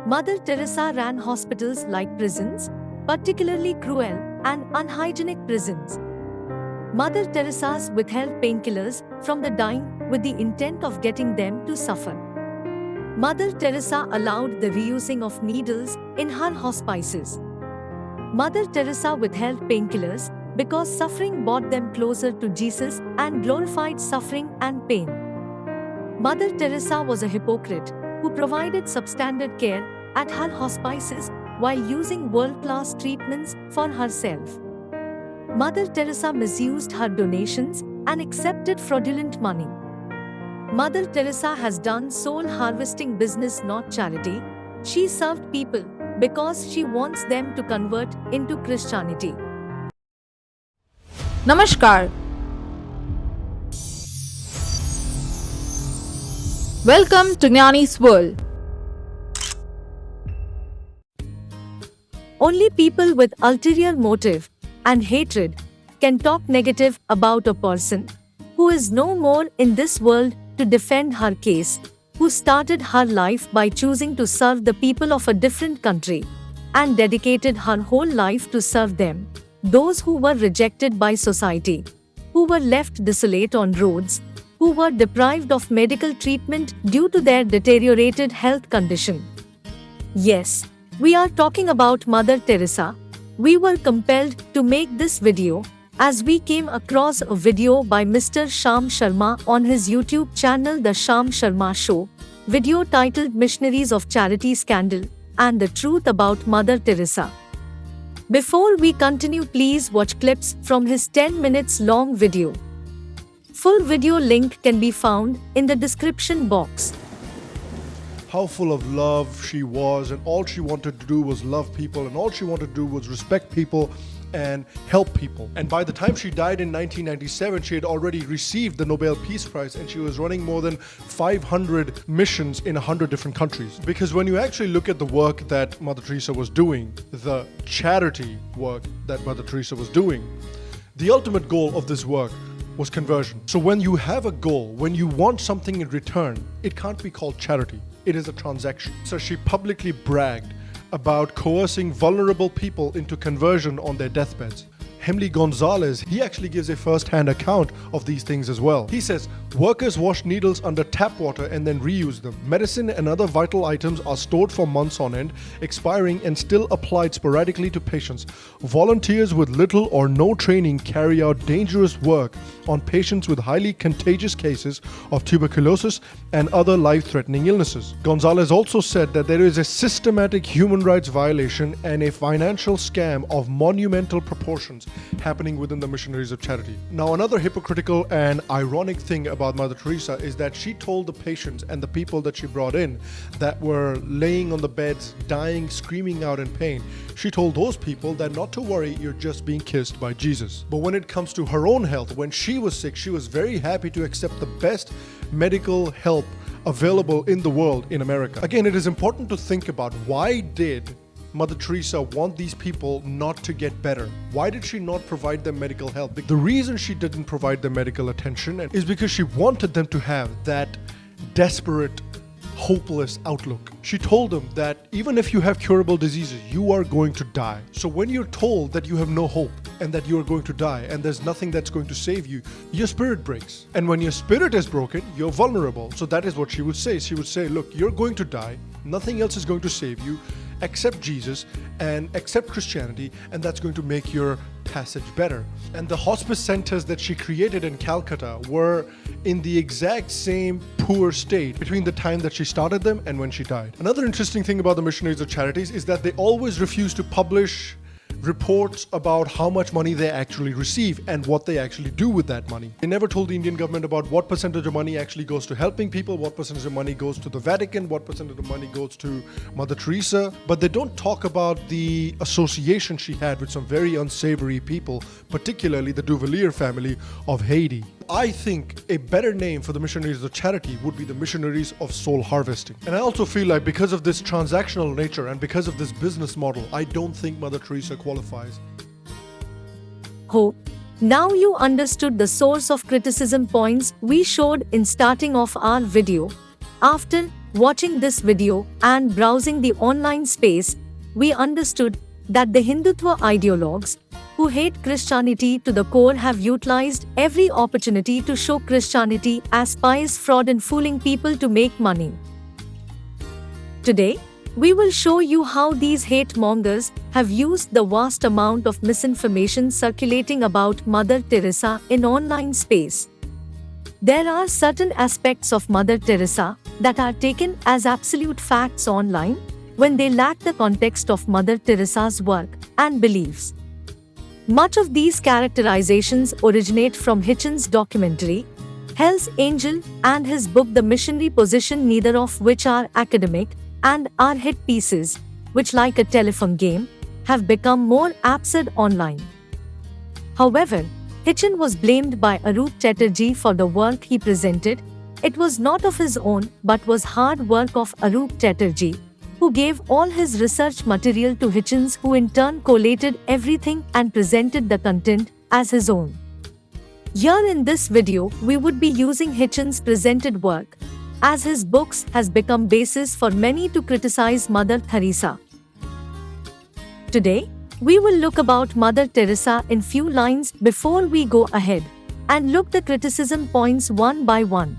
Mother Teresa ran hospitals like prisons, particularly cruel and unhygienic prisons. Mother Teresa's withheld painkillers from the dying with the intent of getting them to suffer. Mother Teresa allowed the reusing of needles in her hospices. Mother Teresa withheld painkillers because suffering brought them closer to Jesus and glorified suffering and pain. Mother Teresa was a hypocrite who provided substandard care at her hospices while using world-class treatments for herself. Mother Teresa misused her donations and accepted fraudulent money. Mother Teresa has done soul-harvesting business, not charity. She served people because she wants them to convert into Christianity. Namaskar. Welcome to Gnanis world. Only people with ulterior motive and hatred can talk negative about a person who is no more in this world to defend her case, who started her life by choosing to serve the people of a different country and dedicated her whole life to serve them, those who were rejected by society, who were left desolate on roads, who were deprived of medical treatment due to their deteriorated health condition. Yes, we are talking about Mother Teresa. We were compelled to make this video as we came across a video by Mr. Sham Sharma on his YouTube channel The Sham Sharma Show, video titled Missionaries of Charity Scandal and the Truth About Mother Teresa. Before we continue, please watch clips from his 10 minutes long video. Full video link can be found in the description box. How full of love she was, and all she wanted to do was love people, and all she wanted to do was respect people and help people. And by the time she died in 1997, she had already received the Nobel Peace Prize, and she was running more than 500 missions in 100 different countries. Because when you actually look at the work that Mother Teresa was doing, the charity work that Mother Teresa was doing, the ultimate goal of this work was conversion. So when you have a goal, when you want something in return, it can't be called charity. It is a transaction. So she publicly bragged about coercing vulnerable people into conversion on their deathbeds. Hemley Gonzalez, he actually gives a first-hand account of these things as well. He says, workers wash needles under tap water and then reuse them. Medicine and other vital items are stored for months on end, expiring and still applied sporadically to patients. Volunteers with little or no training carry out dangerous work on patients with highly contagious cases of tuberculosis and other life-threatening illnesses. Gonzalez also said that there is a systematic human rights violation and a financial scam of monumental proportions happening within the missionaries of charity. Now, another hypocritical and ironic thing about Mother Teresa is that she told the patients and the people that she brought in that were laying on the beds, dying, screaming out in pain, she told those people that not to worry, you're just being kissed by Jesus. But when it comes to her own health, when she was sick, she was very happy to accept the best medical help available in the world in America. Again, it is important to think about, why did Mother Teresa want these people not to get better? Why did she not provide them medical help? The reason she didn't provide them medical attention is because she wanted them to have that desperate, hopeless outlook. She told them that even if you have curable diseases, you are going to die. So when you're told that you have no hope and that you are going to die and there's nothing that's going to save you, your spirit breaks. And when your spirit is broken, you're vulnerable. So that is what she would say. She would say, look, you're going to die. Nothing else is going to save you. Accept Jesus and accept Christianity, and that's going to make your passage better. And the hospice centers that she created in Calcutta were in the exact same poor state between the time that she started them and when she died. Another interesting thing about the missionaries of charities is that they always refuse to publish reports about how much money they actually receive and what they actually do with that money. They never told the Indian government about what percentage of money actually goes to helping people, what percentage of money goes to the Vatican, what percentage of money goes to Mother Teresa, but they don't talk about the association she had with some very unsavory people, particularly the Duvalier family of Haiti. I think a better name for the missionaries of charity would be the missionaries of soul harvesting. And I also feel like because of this transactional nature and because of this business model, I don't think Mother Teresa qualifies. Hope now you understood the source of criticism points we showed in starting off our video. After watching this video and browsing the online space, we understood that the Hindutva ideologues, who hate Christianity to the core, have utilized every opportunity to show Christianity as pious fraud and fooling people to make money. Today, we will show you how these hate mongers have used the vast amount of misinformation circulating about Mother Teresa in online space. There are certain aspects of Mother Teresa that are taken as absolute facts online when they lack the context of Mother Teresa's work and beliefs. Much of these characterizations originate from Hitchens' documentary, Hell's Angel, and his book The Missionary Position, neither of which are academic and are hit pieces, which, like a telephone game, have become more absurd online. However, Hitchens was blamed by Arup Chatterjee for the work he presented. It was not of his own but was hard work of Arup Chatterjee, who gave all his research material to Hitchens, who in turn collated everything and presented the content as his own. Here in this video, we would be using Hitchens' presented work, as his books has become basis for many to criticize Mother Teresa. Today, we will look about Mother Teresa in few lines before we go ahead and look the criticism points one by one.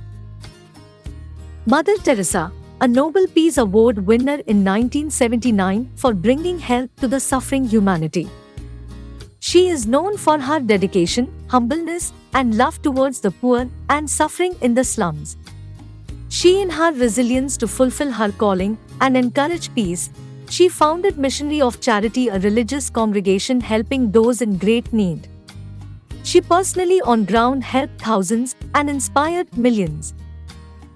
Mother Teresa, a Nobel Peace Award winner in 1979 for bringing help to the suffering humanity. She is known for her dedication, humbleness, and love towards the poor and suffering in the slums. She, in her resilience to fulfill her calling and encourage peace, she founded Missionary of Charity, a religious congregation helping those in great need. She personally on ground helped thousands and inspired millions.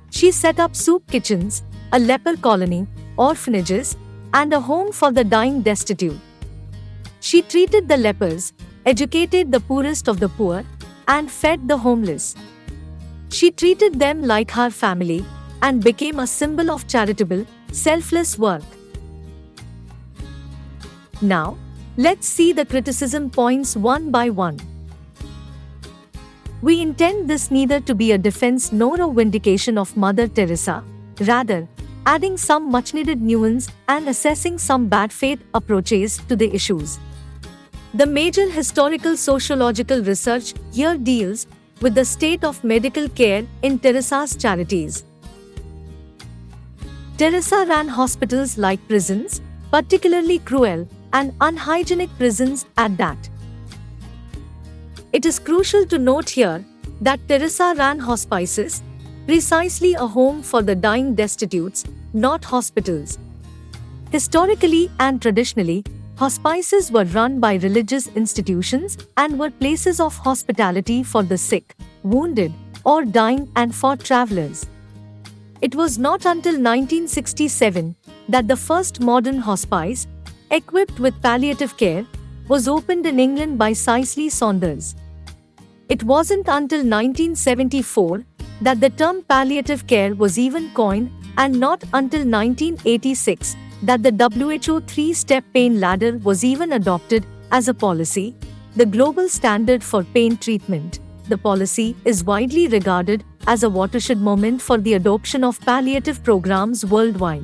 She set up soup kitchens, a leper colony, orphanages, and a home for the dying destitute. She treated the lepers, educated the poorest of the poor, and fed the homeless. She treated them like her family and became a symbol of charitable, selfless work. Now, let's see the criticism points one by one. We intend this neither to be a defense nor a vindication of Mother Teresa, rather, adding some much-needed nuance and assessing some bad faith approaches to the issues. The major historical sociological research here deals with the state of medical care in Teresa's charities. Teresa ran hospitals like prisons, particularly cruel and unhygienic prisons at that. It is crucial to note here that Teresa ran hospices, precisely a home for the dying destitutes, not hospitals. Historically and traditionally, hospices were run by religious institutions and were places of hospitality for the sick, wounded, or dying, and for travelers. It was not until 1967 that the first modern hospice, equipped with palliative care, was opened in England by Cicely Saunders. It wasn't until 1974 that the term palliative care was even coined, and not until 1986 that the WHO three-step pain ladder was even adopted as a policy, the global standard for pain treatment. The policy is widely regarded as a watershed moment for the adoption of palliative programs worldwide.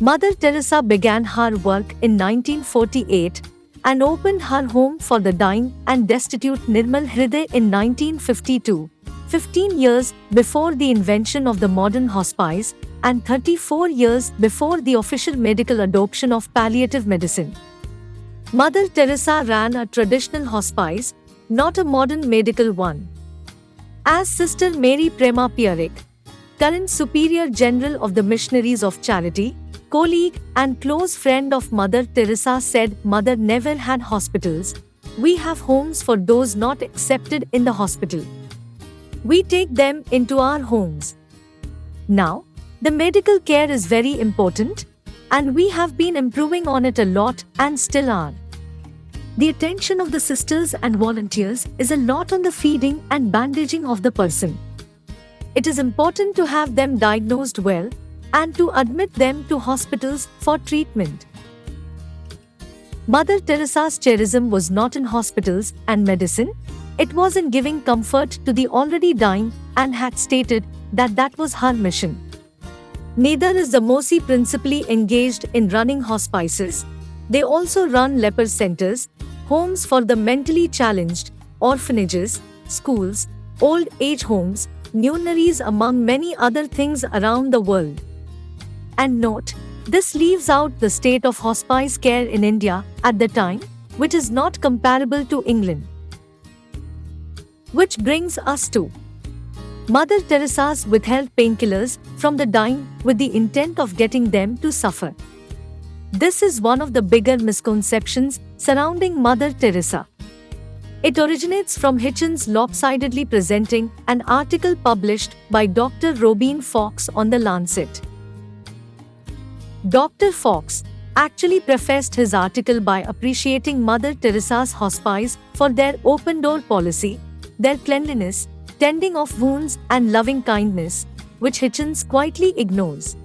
Mother Teresa began her work in 1948 and opened her home for the dying and destitute Nirmal Hriday in 1952, 15 years before the invention of the modern hospice and 34 years before the official medical adoption of palliative medicine. Mother Teresa ran a traditional hospice, not a modern medical one. As Sister Mary Prema Pierrick, current Superior General of the Missionaries of Charity, colleague and close friend of Mother Teresa, said, "Mother never had hospitals. We have homes for those not accepted in the hospital. We take them into our homes." Now, the medical care is very important, and we have been improving on it a lot and still are. The attention of the sisters and volunteers is a lot on the feeding and bandaging of the person. It is important to have them diagnosed well and to admit them to hospitals for treatment. Mother Teresa's charism was not in hospitals and medicine, it was in giving comfort to the already dying, and had stated that that was her mission. Neither is the Mosi principally engaged in running hospices. They also run leper centers, homes for the mentally challenged, orphanages, schools, old age homes, nunneries, among many other things around the world. And note, this leaves out the state of hospice care in India at the time, which is not comparable to England. Which brings us to Mother Teresa's withheld painkillers from the dying with the intent of getting them to suffer. This is one of the bigger misconceptions surrounding Mother Teresa. It originates from Hitchens lopsidedly presenting an article published by Dr. Robin Fox on The Lancet. Dr. Fox actually prefaced his article by appreciating Mother Teresa's hospice for their open-door policy, their cleanliness, tending of wounds and loving kindness, which Hitchens quietly ignores.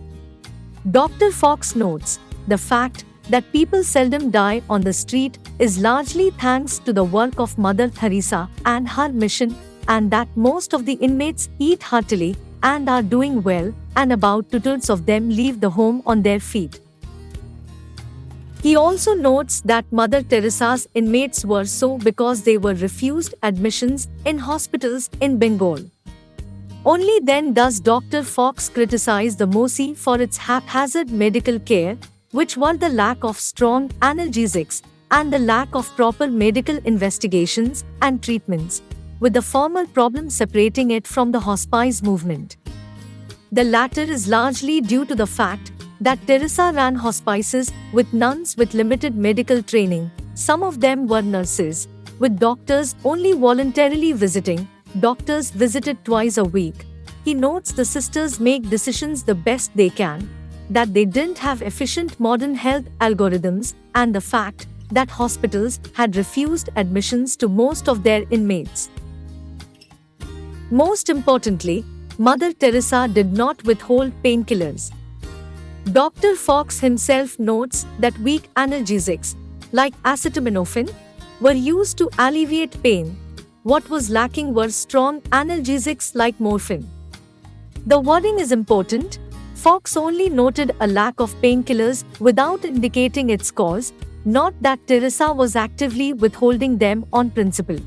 Dr. Fox notes, the fact that people seldom die on the street is largely thanks to the work of Mother Teresa and her mission, and that most of the inmates eat heartily and are doing well, and about two-thirds of them leave the home on their feet. He also notes that Mother Teresa's inmates were so because they were refused admissions in hospitals in Bengal. Only then does Dr. Fox criticize the Mosi for its haphazard medical care, which were the lack of strong analgesics and the lack of proper medical investigations and treatments, with the former problem separating it from the hospice movement. The latter is largely due to the fact that Teresa ran hospices with nuns with limited medical training. Some of them were nurses, with doctors only voluntarily visiting. Doctors visited twice a week. He notes the sisters make decisions the best they can, that they didn't have efficient modern health algorithms, and the fact that hospitals had refused admissions to most of their inmates. Most importantly, Mother Teresa did not withhold painkillers. Dr. Fox himself notes that weak analgesics, like acetaminophen, were used to alleviate pain. What was lacking were strong analgesics like morphine. The wording is important. Fox only noted a lack of painkillers without indicating its cause, not that Teresa was actively withholding them on principle.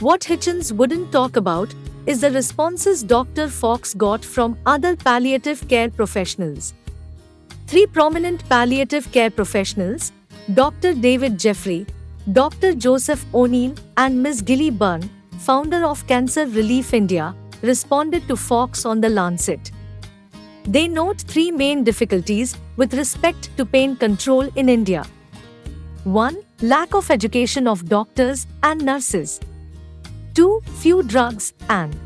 What Hitchens wouldn't talk about is the responses Dr. Fox got from other palliative care professionals. Three prominent palliative care professionals, Dr. David Jeffrey, Dr. Joseph O'Neill, and Ms. Gilly Byrne, founder of Cancer Relief India, responded to Fox on The Lancet. They note three main difficulties with respect to pain control in India. 1. Lack of education of doctors and nurses. 2. Few drugs, and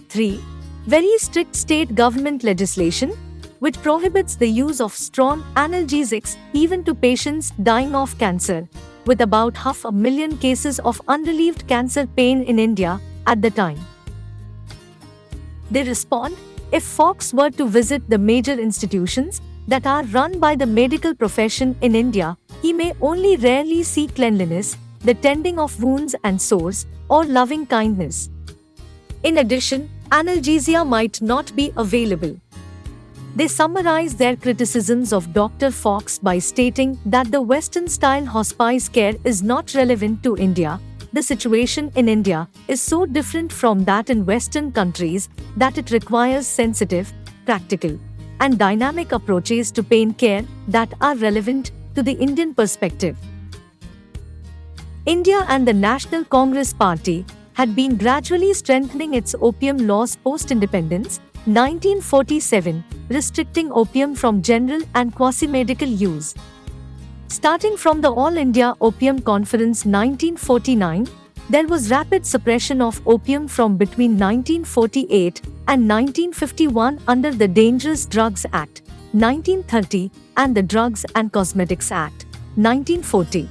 3. Very strict state government legislation, which prohibits the use of strong analgesics even to patients dying of cancer, with about 500,000 cases of unrelieved cancer pain in India at the time. They respond, if Fox were to visit the major institutions that are run by the medical profession in India, he may only rarely see cleanliness, the tending of wounds and sores, or loving kindness. In addition, analgesia might not be available. They summarize their criticisms of Dr. Fox by stating that the Western-style hospice care is not relevant to India. The situation in India is so different from that in Western countries that it requires sensitive, practical, and dynamic approaches to pain care that are relevant to the Indian perspective. India and the National Congress Party had been gradually strengthening its opium laws post-independence, 1947, restricting opium from general and quasi-medical use. Starting from the All India Opium Conference 1949, there was rapid suppression of opium from between 1948 and 1951 under the Dangerous Drugs Act, 1930, and the Drugs and Cosmetics Act, 1940.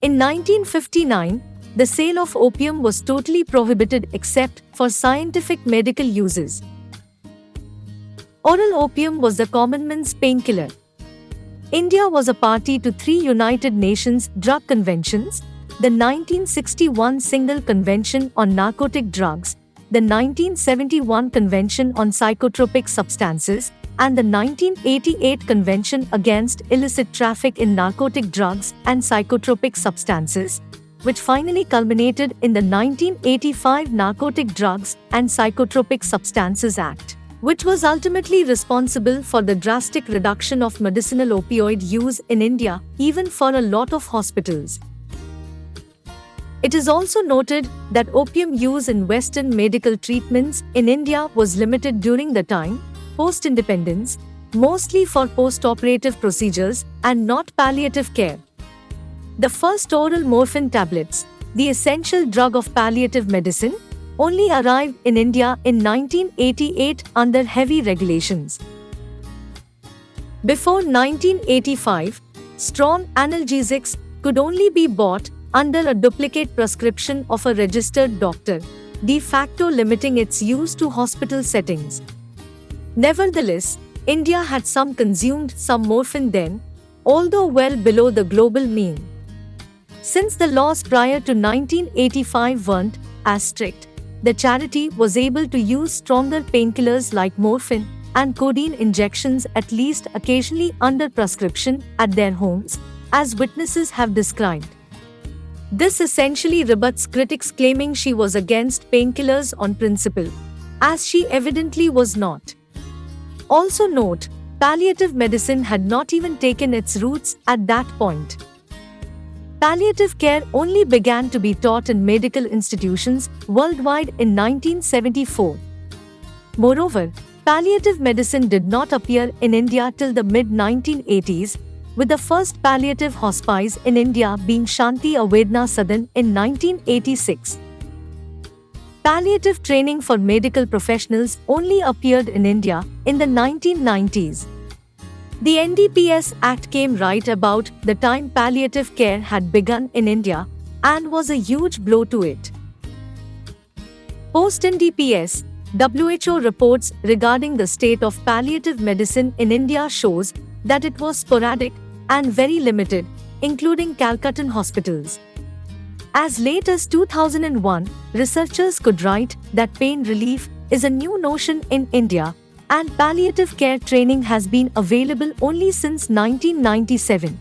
In 1959, the sale of opium was totally prohibited except for scientific medical uses. Oral opium was the common man's painkiller. India was a party to three United Nations drug conventions, the 1961 Single Convention on Narcotic Drugs, the 1971 Convention on Psychotropic Substances, and the 1988 Convention Against Illicit Traffic in Narcotic Drugs and Psychotropic Substances, which finally culminated in the 1985 Narcotic Drugs and Psychotropic Substances Act, which was ultimately responsible for the drastic reduction of medicinal opioid use in India, even for a lot of hospitals. It is also noted that opium use in Western medical treatments in India was limited during the time post-independence, mostly for post-operative procedures and not palliative care. The first oral morphine tablets, the essential drug of palliative medicine, only arrived in India in 1988 under heavy regulations. Before 1985, strong analgesics could only be bought under a duplicate prescription of a registered doctor, de facto limiting its use to hospital settings. Nevertheless, India had consumed some morphine then, although well below the global mean. Since the laws prior to 1985 weren't as strict, the charity was able to use stronger painkillers like morphine and codeine injections at least occasionally under prescription at their homes, as witnesses have described. This essentially rebuts critics claiming she was against painkillers on principle, as she evidently was not. Also note, palliative medicine had not even taken its roots at that point. Palliative care only began to be taught in medical institutions worldwide in 1974. Moreover, palliative medicine did not appear in India till the mid-1980s, with the first palliative hospice in India being Shanti Avedna Sadan in 1986. Palliative training for medical professionals only appeared in India in the 1990s. The NDPS Act came right about the time palliative care had begun in India and was a huge blow to it. Post-NDPS, WHO reports regarding the state of palliative medicine in India shows that it was sporadic and very limited, including Calcuttan hospitals. As late as 2001, researchers could write that pain relief is a new notion in India, and palliative care training has been available only since 1997.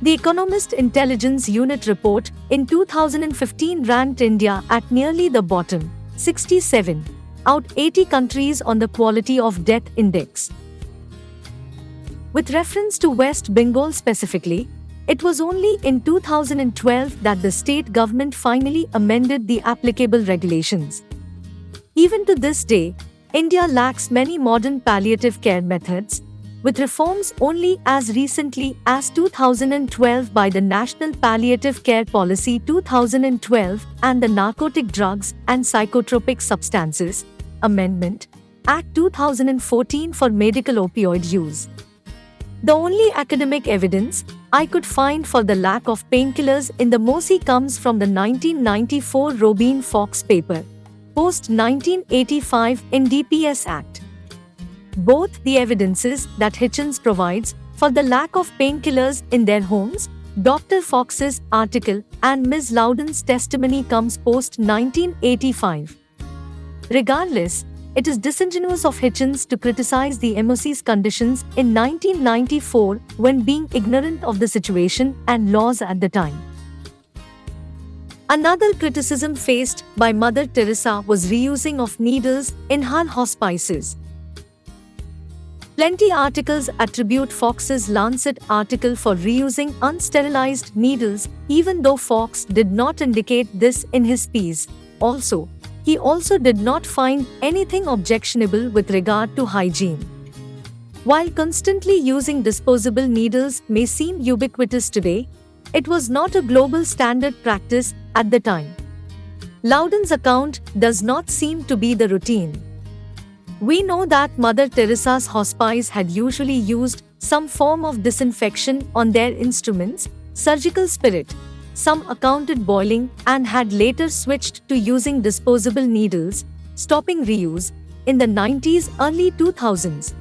The Economist Intelligence Unit report in 2015 ranked India at nearly the bottom, 67 out 80 countries on the Quality of Death Index. With reference to West Bengal specifically, it was only in 2012 that the state government finally amended the applicable regulations. Even to this day, India lacks many modern palliative care methods, with reforms only as recently as 2012 by the National Palliative Care Policy 2012 and the Narcotic Drugs and Psychotropic Substances Amendment Act 2014 for medical opioid use. The only academic evidence I could find for the lack of painkillers in the MOSI comes from the 1994 Robin-Fox paper, post-1985 NDPS Act. Both the evidences that Hitchens provides for the lack of painkillers in their homes, Dr. Fox's article, and Ms. Loudon's testimony comes post-1985. Regardless, it is disingenuous of Hitchens to criticize the MOC's conditions in 1994 when being ignorant of the situation and laws at the time. Another criticism faced by Mother Teresa was reusing of needles in her hospices. Plenty articles attribute Fox's Lancet article for reusing unsterilized needles, even though Fox did not indicate this in his piece. He also did not find anything objectionable with regard to hygiene. While constantly using disposable needles may seem ubiquitous today, it was not a global standard practice at the time. Loudon's account does not seem to be the routine. We know that Mother Teresa's hospice had usually used some form of disinfection on their instruments, surgical spirit. Some accounted boiling and had later switched to using disposable needles, stopping reuse in the 90s, early 2000s.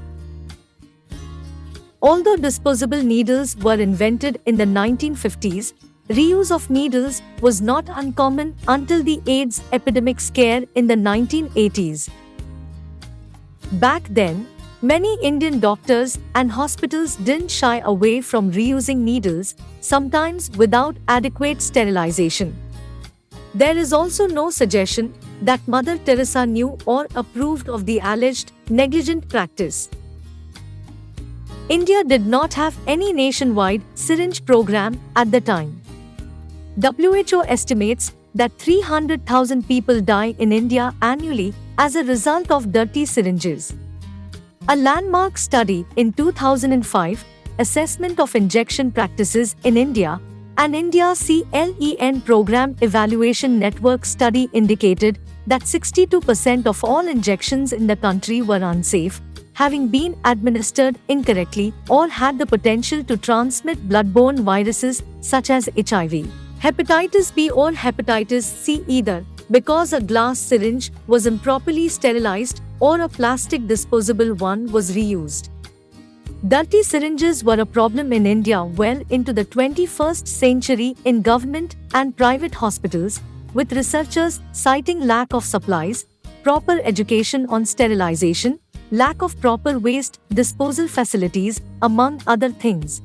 Although disposable needles were invented in the 1950s, reuse of needles was not uncommon until the AIDS epidemic scare in the 1980s. Back then, many Indian doctors and hospitals didn't shy away from reusing needles, sometimes without adequate sterilization. There is also no suggestion that Mother Teresa knew or approved of the alleged negligent practice. India did not have any nationwide syringe program at the time. WHO estimates that 300,000 people die in India annually as a result of dirty syringes. A landmark study in 2005, Assessment of Injection Practices in India, and India CLEN Program Evaluation Network study indicated that 62% of all injections in the country were unsafe, having been administered incorrectly or had the potential to transmit bloodborne viruses such as HIV, hepatitis B or hepatitis C, either because a glass syringe was improperly sterilized or a plastic disposable one was reused. Dirty syringes were a problem in India well into the 21st century in government and private hospitals, with researchers citing lack of supplies, proper education on sterilization, lack of proper waste disposal facilities, among other things.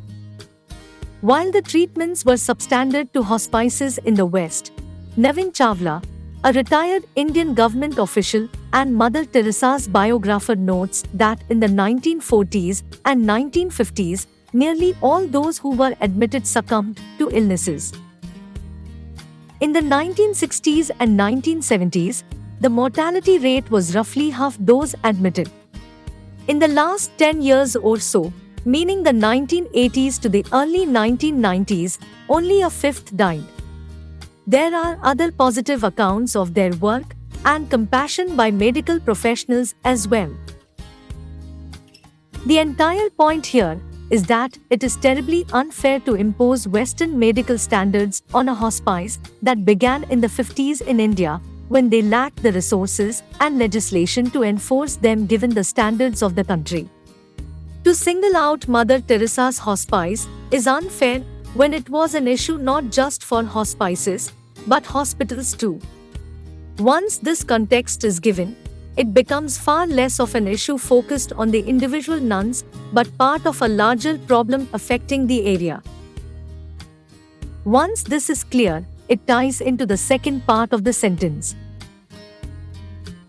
While the treatments were substandard to hospices in the West, Navin Chawla, a retired Indian government official and Mother Teresa's biographer, notes that in the 1940s and 1950s, nearly all those who were admitted succumbed to illnesses. In the 1960s and 1970s, the mortality rate was roughly half those admitted. In the last 10 years or so, meaning the 1980s to the early 1990s, only a fifth died. There are other positive accounts of their work and compassion by medical professionals as well. The entire point here is that it is terribly unfair to impose Western medical standards on a hospice that began in the 50s in India, when they lacked the resources and legislation to enforce them given the standards of the country. To single out Mother Teresa's hospice is unfair when it was an issue not just for hospices, but hospitals too. Once this context is given, it becomes far less of an issue focused on the individual nuns, but part of a larger problem affecting the area. Once this is clear, it ties into the second part of the sentence.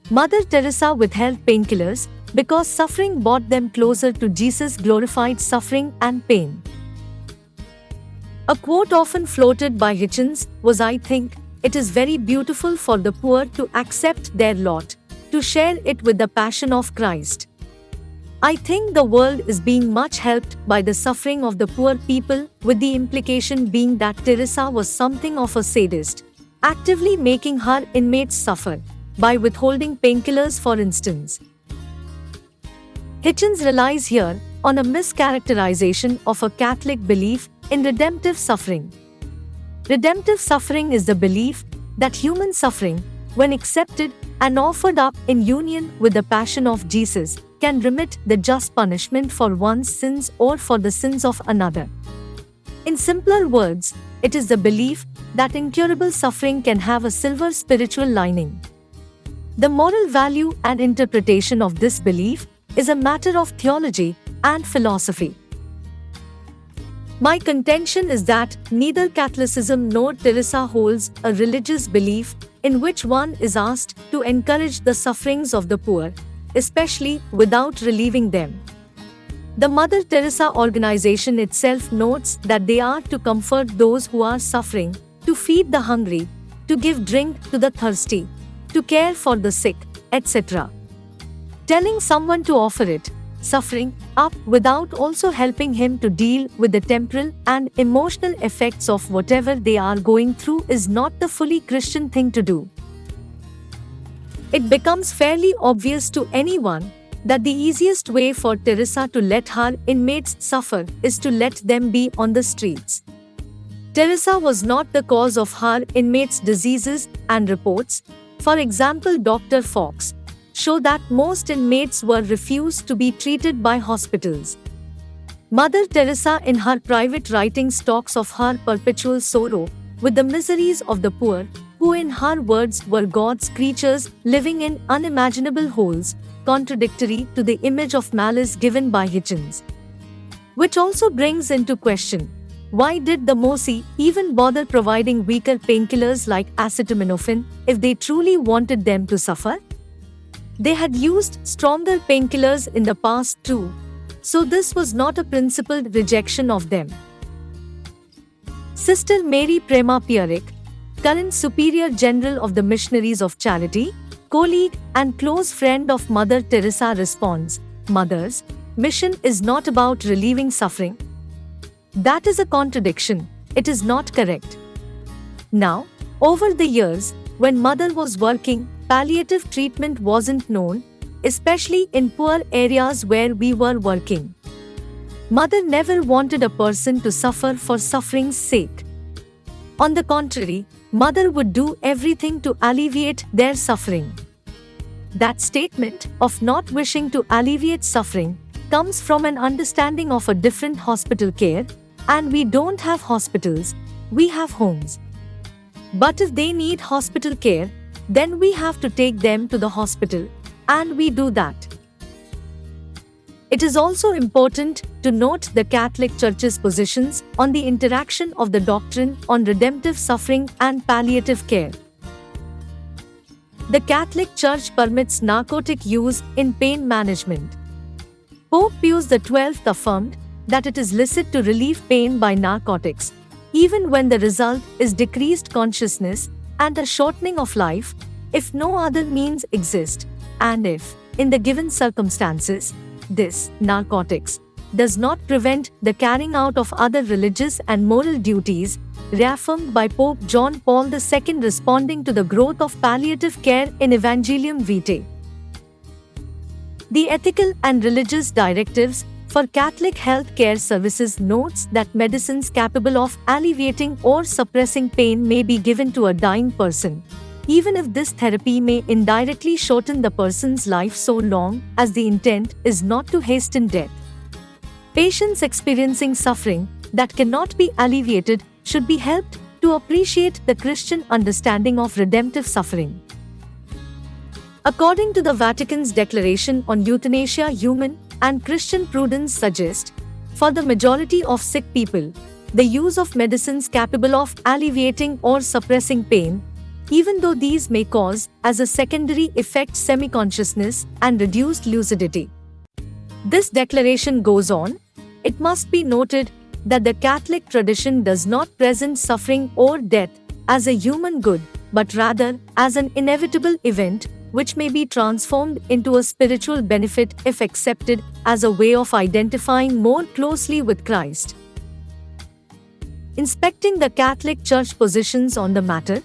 Mother Teresa withheld painkillers because suffering brought them closer to Jesus' glorified suffering and pain. A quote often floated by Hitchens was, "I think it is very beautiful for the poor to accept their lot, to share it with the passion of Christ. I think the world is being much helped by the suffering of the poor people," with the implication being that Teresa was something of a sadist, actively making her inmates suffer, by withholding painkillers for instance. Hitchens relies here on a mischaracterization of a Catholic belief in redemptive suffering. Redemptive suffering is the belief that human suffering, when accepted and offered up in union with the passion of Jesus, can remit the just punishment for one's sins or for the sins of another. In simpler words, it is the belief that incurable suffering can have a silver spiritual lining. The moral value and interpretation of this belief is a matter of theology and philosophy. My contention is that neither Catholicism nor Teresa holds a religious belief in which one is asked to encourage the sufferings of the poor, especially without relieving them. The Mother Teresa organization itself notes that they are to comfort those who are suffering, to feed the hungry, to give drink to the thirsty, to care for the sick, etc. Telling someone to offer it, suffering, up without also helping him to deal with the temporal and emotional effects of whatever they are going through is not the fully Christian thing to do. It becomes fairly obvious to anyone that the easiest way for Teresa to let her inmates suffer is to let them be on the streets. Teresa was not the cause of her inmates' diseases, and reports, for example Dr. Fox, show that most inmates were refused to be treated by hospitals. Mother Teresa in her private writings talks of her perpetual sorrow with the miseries of the poor, who in her words were God's creatures living in unimaginable holes, contradictory to the image of malice given by Hitchens. Which also brings into question, why did the Mosi even bother providing weaker painkillers like acetaminophen if they truly wanted them to suffer? They had used stronger painkillers in the past too, so this was not a principled rejection of them. Sister Mary Prema Pierik, current Superior General of the Missionaries of Charity, colleague and close friend of Mother Teresa responds, Mother's mission is not about relieving suffering. That is a contradiction. It is not correct. Now, over the years, when Mother was working, palliative treatment wasn't known, especially in poor areas where we were working. Mother never wanted a person to suffer for suffering's sake. On the contrary, Mother would do everything to alleviate their suffering. That statement of not wishing to alleviate suffering comes from an understanding of a different hospital care, and we don't have hospitals, we have homes. But if they need hospital care, then we have to take them to the hospital, and we do that. It is also important to note the Catholic Church's positions on the interaction of the doctrine on redemptive suffering and palliative care. The Catholic Church permits narcotic use in pain management. Pope Pius XII affirmed that it is licit to relieve pain by narcotics, even when the result is decreased consciousness and a shortening of life, if no other means exist, and if, in the given circumstances, this, narcotics, does not prevent the carrying out of other religious and moral duties, reaffirmed by Pope John Paul II responding to the growth of palliative care in Evangelium Vitae. The Ethical and Religious Directives for Catholic Health Care Services notes that medicines capable of alleviating or suppressing pain may be given to a dying person, even if this therapy may indirectly shorten the person's life so long as the intent is not to hasten death. Patients experiencing suffering that cannot be alleviated should be helped to appreciate the Christian understanding of redemptive suffering. According to the Vatican's Declaration on Euthanasia, human and Christian prudence suggest, for the majority of sick people, the use of medicines capable of alleviating or suppressing pain, even though these may cause, as a secondary effect, semi-consciousness and reduced lucidity. This declaration goes on, it must be noted that the Catholic tradition does not present suffering or death as a human good, but rather as an inevitable event which may be transformed into a spiritual benefit if accepted as a way of identifying more closely with Christ. Inspecting the Catholic Church positions on the matter,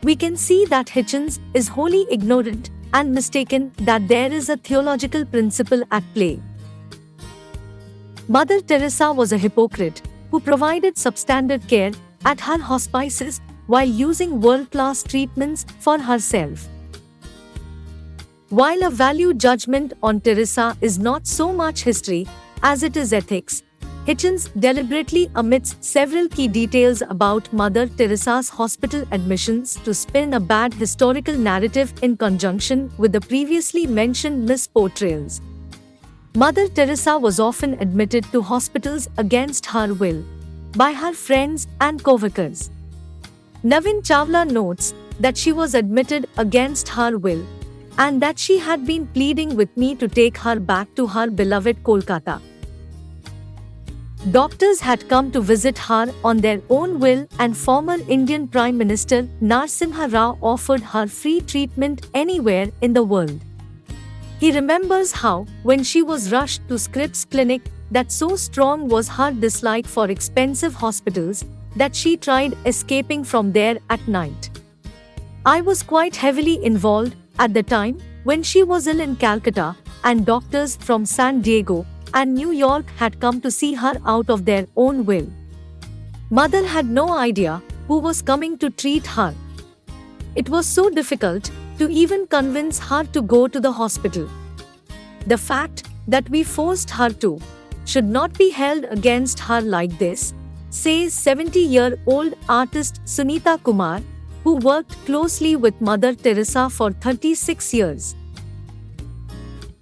we can see that Hitchens is wholly ignorant and mistaken that there is a theological principle at play. Mother Teresa was a hypocrite who provided substandard care at her hospices while using world-class treatments for herself. While a value judgment on Teresa is not so much history as it is ethics, Hitchens deliberately omits several key details about Mother Teresa's hospital admissions to spin a bad historical narrative in conjunction with the previously mentioned misportrayals. Mother Teresa was often admitted to hospitals against her will by her friends and co-workers. Navin Chawla notes that she was admitted against her will and that she had been pleading with me to take her back to her beloved Kolkata. Doctors had come to visit her on their own will, and former Indian Prime Minister Narasimha Rao offered her free treatment anywhere in the world. He remembers how, when she was rushed to Scripps Clinic, that so strong was her dislike for expensive hospitals that she tried escaping from there at night. I was quite heavily involved at the time when she was ill in Calcutta, and doctors from San Diego and New York had come to see her out of their own will. Mother had no idea who was coming to treat her. It was so difficult to even convince her to go to the hospital. The fact that we forced her to should not be held against her like this, says 70-year-old artist Sunita Kumar, who worked closely with Mother Teresa for 36 years.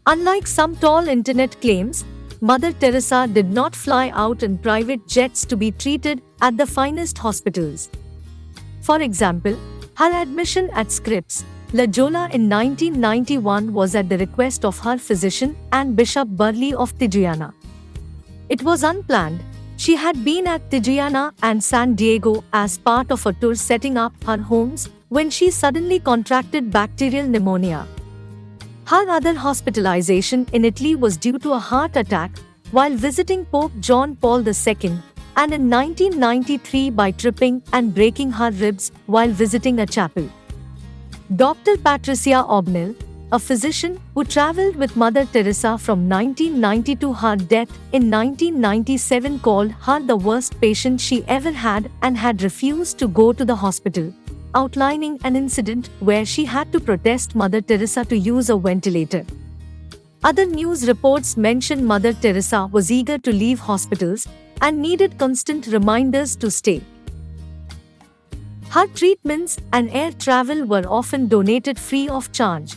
Unlike some tall internet claims, Mother Teresa did not fly out in private jets to be treated at the finest hospitals. For example, her admission at Scripps, La Jolla in 1991 was at the request of her physician and Bishop Burley of Tijuana. It was unplanned. She had been at Tijuana and San Diego as part of a tour setting up her homes when she suddenly contracted bacterial pneumonia. Her other hospitalization in Italy was due to a heart attack while visiting Pope John Paul II, and in 1993 by tripping and breaking her ribs while visiting a chapel. Dr. Patricia Obnell, a physician who traveled with Mother Teresa from 1990 to her death in 1997, called her the worst patient she ever had and had refused to go to the hospital, outlining an incident where she had to protest Mother Teresa to use a ventilator. Other news reports mention Mother Teresa was eager to leave hospitals and needed constant reminders to stay. Her treatments and air travel were often donated free of charge.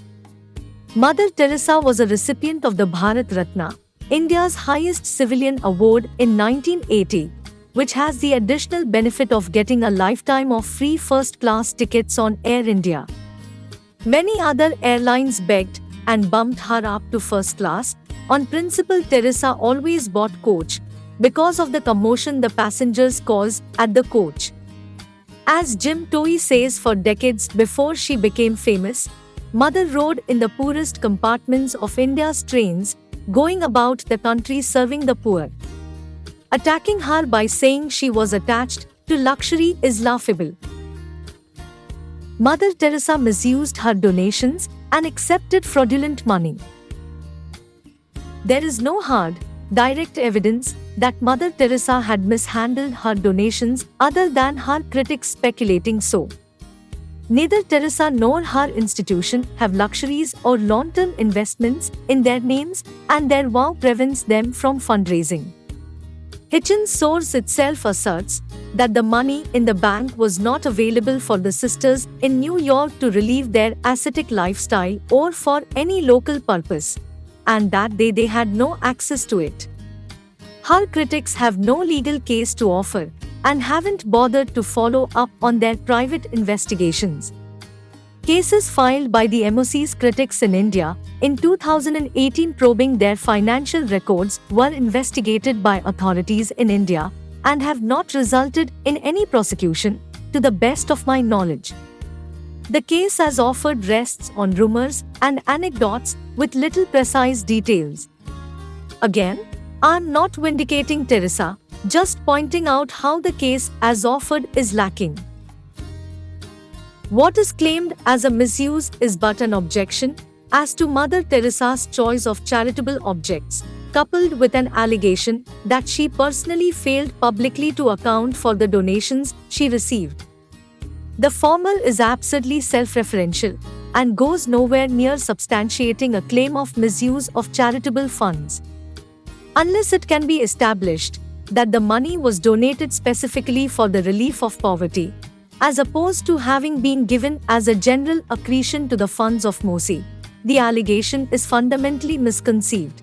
Mother Teresa was a recipient of the Bharat Ratna, India's highest civilian award, in 1980, which has the additional benefit of getting a lifetime of free first-class tickets on Air India. Many other airlines begged and bumped her up to first class. On principle, Teresa always bought coach because of the commotion the passengers cause at the coach. As Jim Toey says, for decades before she became famous, Mother rode in the poorest compartments of India's trains, going about the country serving the poor. Attacking her by saying she was attached to luxury is laughable. Mother Teresa misused her donations and accepted fraudulent money. There is no hard, direct evidence that Mother Teresa had mishandled her donations other than her critics speculating so. Neither Teresa nor her institution have luxuries or long-term investments in their names, and their vow prevents them from fundraising. Hitchens source itself asserts that the money in the bank was not available for the sisters in New York to relieve their ascetic lifestyle or for any local purpose, and that they had no access to it. Her critics have no legal case to offer and haven't bothered to follow up on their private investigations. Cases filed by the MOC's critics in India in 2018 probing their financial records were investigated by authorities in India and have not resulted in any prosecution, to the best of my knowledge. The case as offered rests on rumors and anecdotes with little precise details. Again, I'm not vindicating Teresa, just pointing out how the case as offered is lacking. What is claimed as a misuse is but an objection as to Mother Teresa's choice of charitable objects, coupled with an allegation that she personally failed publicly to account for the donations she received. The former is absurdly self-referential and goes nowhere near substantiating a claim of misuse of charitable funds. Unless it can be established that the money was donated specifically for the relief of poverty, as opposed to having been given as a general accretion to the funds of MOCI, the allegation is fundamentally misconceived.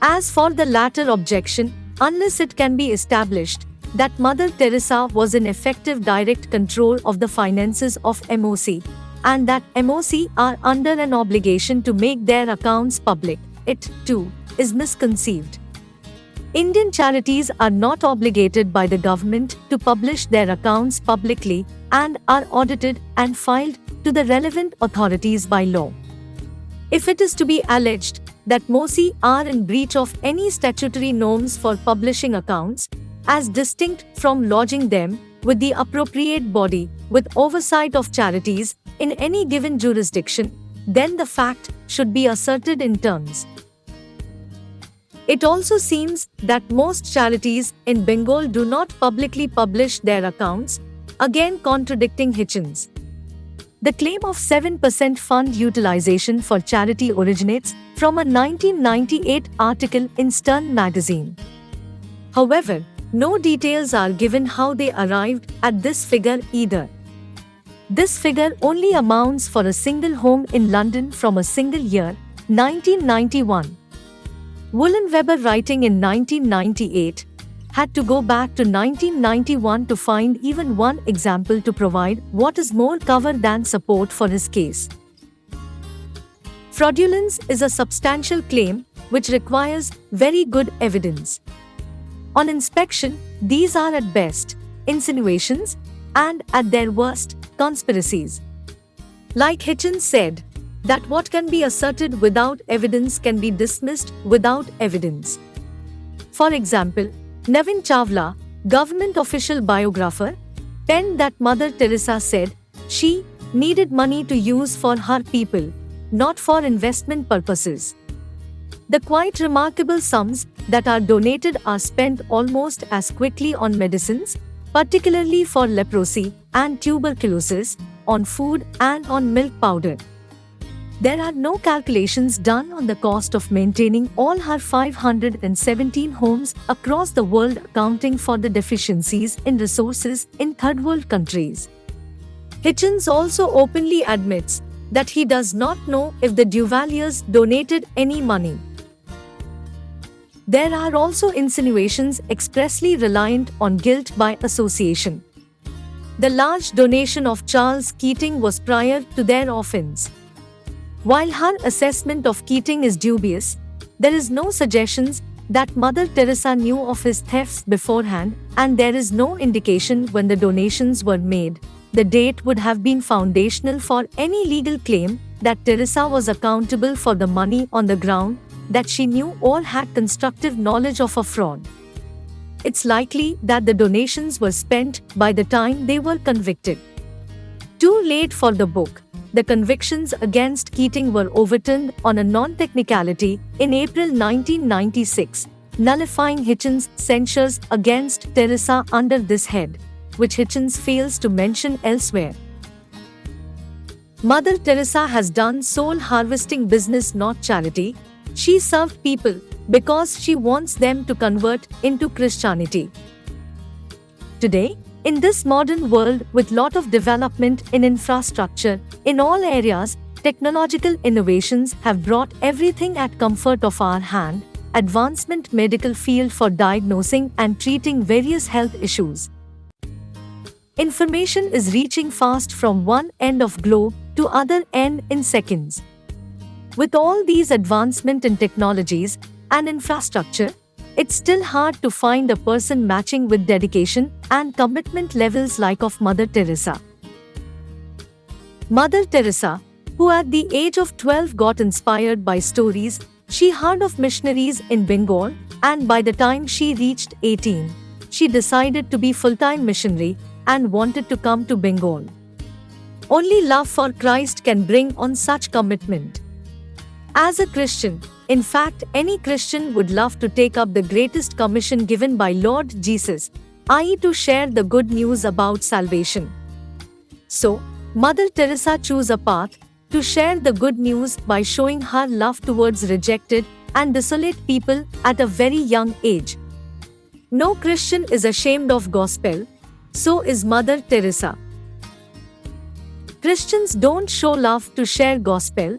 As for the latter objection, unless it can be established that Mother Teresa was in effective direct control of the finances of MOC, and that MOC are under an obligation to make their accounts public, it, too, is misconceived. Indian charities are not obligated by the government to publish their accounts publicly and are audited and filed to the relevant authorities by law. If it is to be alleged that MOCI are in breach of any statutory norms for publishing accounts, as distinct from lodging them with the appropriate body with oversight of charities in any given jurisdiction, then the fact should be asserted in terms. It also seems that most charities in Bengal do not publicly publish their accounts, again contradicting Hitchens. The claim of 7% fund utilization for charity originates from a 1998 article in Stern magazine. However, no details are given how they arrived at this figure either. This figure only amounts for a single home in London from a single year, 1991. Weber, writing in 1998, had to go back to 1991 to find even one example to provide what is more cover than support for his case. Fraudulence is a substantial claim which requires very good evidence. On inspection, these are at best insinuations and at their worst conspiracies. Like Hitchens said, that what can be asserted without evidence can be dismissed without evidence. For example, Navin Chawla, government official biographer, penned that Mother Teresa said she needed money to use for her people, not for investment purposes. The quite remarkable sums that are donated are spent almost as quickly on medicines, particularly for leprosy and tuberculosis, on food and on milk powder. There are no calculations done on the cost of maintaining all her 517 homes across the world, accounting for the deficiencies in resources in third world countries. Hitchens also openly admits that he does not know if the Duvaliers donated any money. There are also insinuations expressly reliant on guilt by association. The large donation of Charles Keating was prior to their offense. While her assessment of Keating is dubious, there is no suggestions that Mother Teresa knew of his thefts beforehand, and there is no indication when the donations were made. The date would have been foundational for any legal claim that Teresa was accountable for the money, on the ground that she knew or had constructive knowledge of a fraud. It's likely that the donations were spent by the time they were convicted. Too late for the book. The convictions against Keating were overturned on a non-technicality in April 1996, nullifying Hitchens' censures against Teresa under this head, which Hitchens fails to mention elsewhere. Mother Teresa has done soul harvesting business, not charity. She served people because she wants them to convert into Christianity. Today, in this modern world with lot of development in infrastructure, in all areas, technological innovations have brought everything at comfort of our hand, advancement medical field for diagnosing and treating various health issues. Information is reaching fast from one end of globe to other end in seconds. With all these advancement in technologies and infrastructure, it's still hard to find a person matching with dedication and commitment levels like of Mother Teresa. Mother Teresa, who at the age of 12 got inspired by stories she heard of missionaries in Bengal, and by the time she reached 18, she decided to be full-time missionary and wanted to come to Bengal. Only love for Christ can bring on such commitment. As a Christian, in fact, any Christian would love to take up the greatest commission given by Lord Jesus, i.e. to share the good news about salvation. So, Mother Teresa chose a path to share the good news by showing her love towards rejected and desolate people at a very young age. No Christian is ashamed of gospel, so is Mother Teresa. Christians don't show love to share gospel,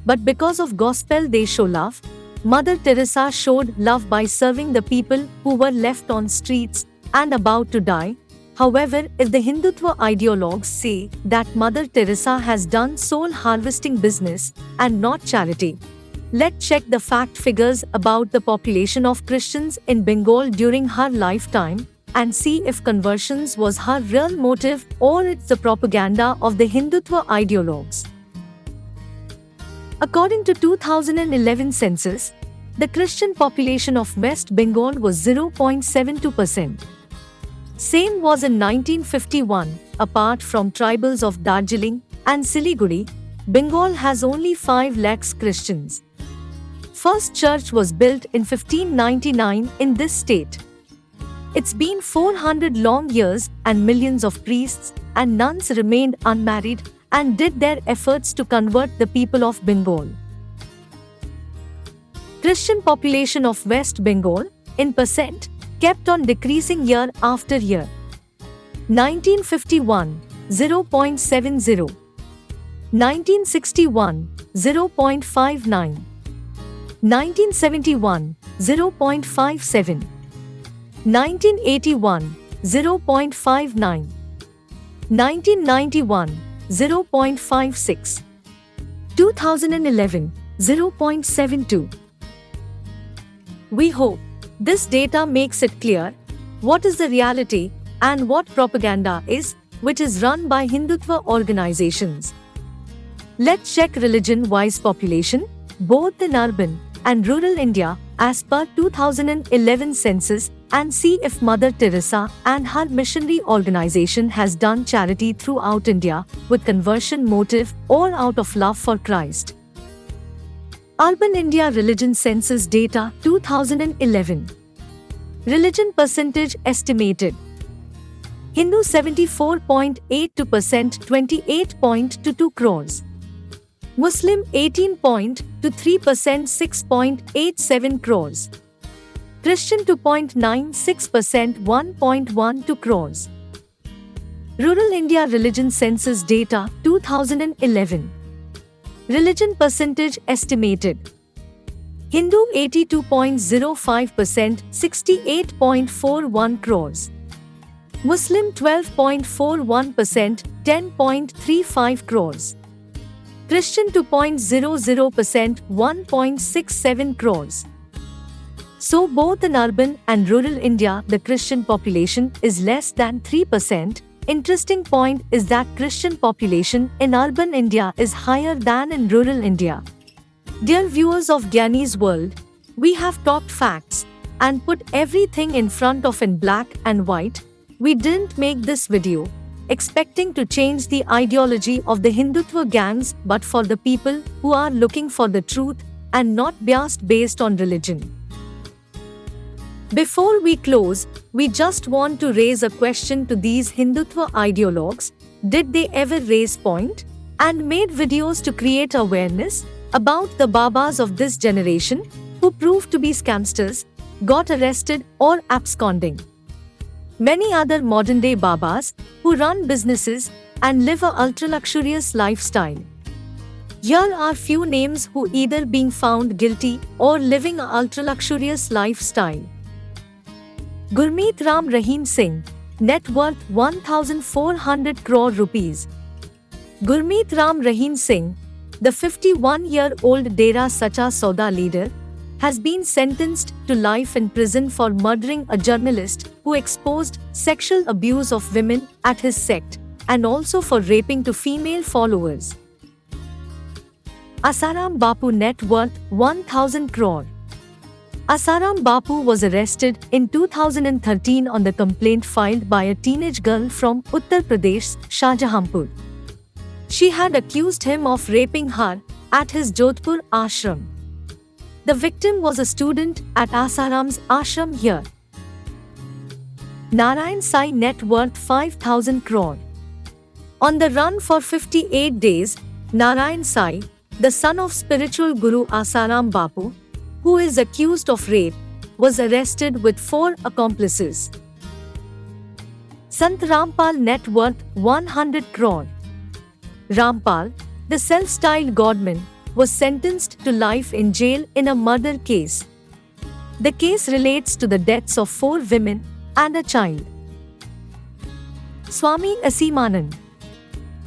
but because of gospel they show love. Mother Teresa showed love by serving the people who were left on streets and about to die. However, if the Hindutva ideologues say that Mother Teresa has done soul harvesting business and not charity, let's check the fact figures about the population of Christians in Bengal during her lifetime and see if conversions was her real motive or it's the propaganda of the Hindutva ideologues. According to 2011 census, the Christian population of West Bengal was 0.72%. Same was in 1951. Apart from tribals of Darjeeling and Siliguri, Bengal has only 5 lakhs Christians. First church was built in 1599 in this state. It's been 400 long years and millions of priests and nuns remained unmarried and did their efforts to convert the people of Bengal. Christian population of West Bengal, in percent, kept on decreasing year after year. 1951, 0.70. 1961, 0.59. 1971, 0.57. 1981, 0.59. 1991, 0.56. 2011, 0.72. We hope this data makes it clear what is the reality and what propaganda is, which is run by Hindutva organizations. Let's check religion-wise population, both in urban and rural India, as per 2011 census, and see if Mother Teresa and her missionary organization has done charity throughout India with conversion motive or out of love for Christ. Urban India Religion Census Data 2011. Religion percentage estimated. Hindu 74.82%, 28.22 crores. Muslim 18.23%, 6.87 crores. Christian 2.96%, 1.12 crores. Rural India Religion Census Data 2011. Religion percentage estimated. Hindu 82.05%, 68.41 crores. Muslim 12.41%, 10.35 crores. Christian 2.00%, 1.67 crores. So both in urban and rural India the Christian population is less than 3%. Interesting point is that Christian population in urban India is higher than in rural India. Dear viewers of Gnanis World, we have talked facts and put everything in front of in black and white. We didn't make this video expecting to change the ideology of the Hindutva gangs, but for the people who are looking for the truth and not biased based on religion. Before we close, we just want to raise a question to these Hindutva ideologues. Did they ever raise point and made videos to create awareness about the Babas of this generation who proved to be scamsters, got arrested or absconding? Many other modern-day Babas who run businesses and live a ultra-luxurious lifestyle. Here are few names who either being found guilty or living a ultra-luxurious lifestyle. Gurmeet Ram Rahim Singh, net worth 1,400 crore rupees. Gurmeet Ram Rahim Singh, the 51-year-old Dera Sacha Sauda leader, has been sentenced to life in prison for murdering a journalist who exposed sexual abuse of women at his sect and also for raping two female followers. Asaram Bapu, net worth 1,000 crore. Asaram Bapu was arrested in 2013 on the complaint filed by a teenage girl from Uttar Pradesh, Shahjahanpur. She had accused him of raping her at his Jodhpur ashram. The victim was a student at Asaram's ashram here. Narayan Sai, net worth 5,000 crore. On the run for 58 days, Narayan Sai, the son of spiritual guru Asaram Bapu, who is accused of rape, was arrested with 4 accomplices. Sant Rampal, net worth 100 crore. Rampal, the self-styled godman, was sentenced to life in jail in a murder case. The case relates to the deaths of 4 women and a child. Swami Asimanand.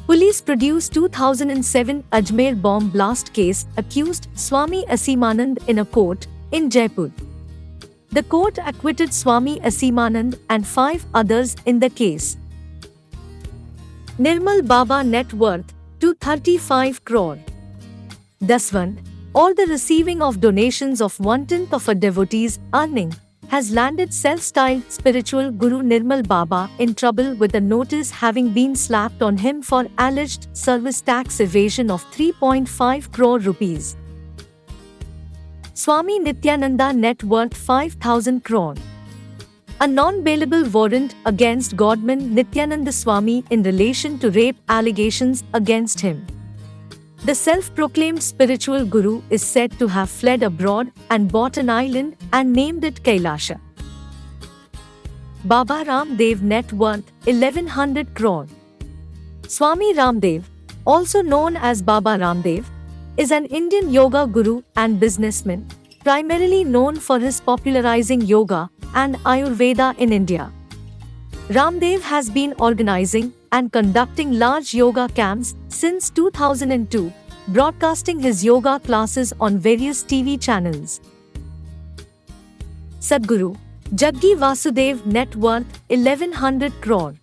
Police produced 2007 Ajmer bomb blast case accused Swami Asimanand in a court in Jaipur. The court acquitted Swami Asimanand and 5 others in the case. Nirmal Baba, net worth 235 crore. Daswant, or the receiving of donations of 1/10 of a devotee's earning, has landed self-styled spiritual guru Nirmal Baba in trouble with a notice having been slapped on him for alleged service tax evasion of 3.5 crore rupees. Swami Nityananda, net worth 5,000 crore. a non-bailable warrant against Godman Nityananda Swami in relation to rape allegations against him. The self-proclaimed spiritual guru is said to have fled abroad and bought an island and named it Kailasha. Baba Ramdev net worth 1100 crore. Swami Ramdev, also known as Baba Ramdev, is an Indian yoga guru and businessman, primarily known for his popularizing yoga and Ayurveda in India. Ramdev has been organizing and conducting large yoga camps since 2002, broadcasting his yoga classes on various TV channels. Sadhguru Jaggi Vasudev net worth 1100 crore.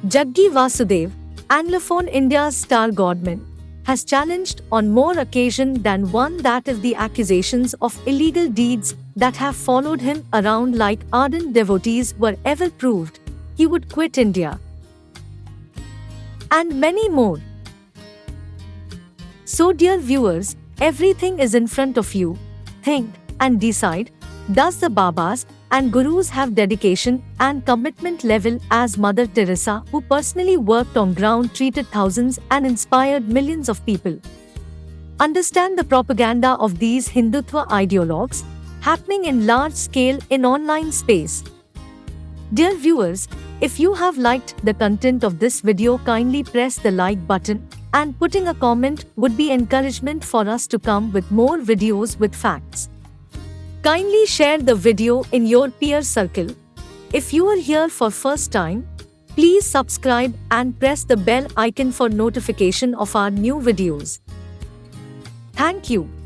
Jaggi Vasudev, Anglophone India's star godman, has challenged on more occasion than one that if the accusations of illegal deeds that have followed him around like ardent devotees were ever proved, he would quit India. And many more. So dear viewers, everything is in front of you. Think and decide, does the Babas and Gurus have dedication and commitment level as Mother Teresa, who personally worked on ground, treated thousands and inspired millions of people? Understand the propaganda of these Hindutva ideologues happening in large scale in online space. Dear viewers, if you have liked the content of this video, kindly press the like button, and putting a comment would be encouragement for us to come with more videos with facts. Kindly share the video in your peer circle. If you are here for first time, please subscribe and press the bell icon for notification of our new videos. Thank you.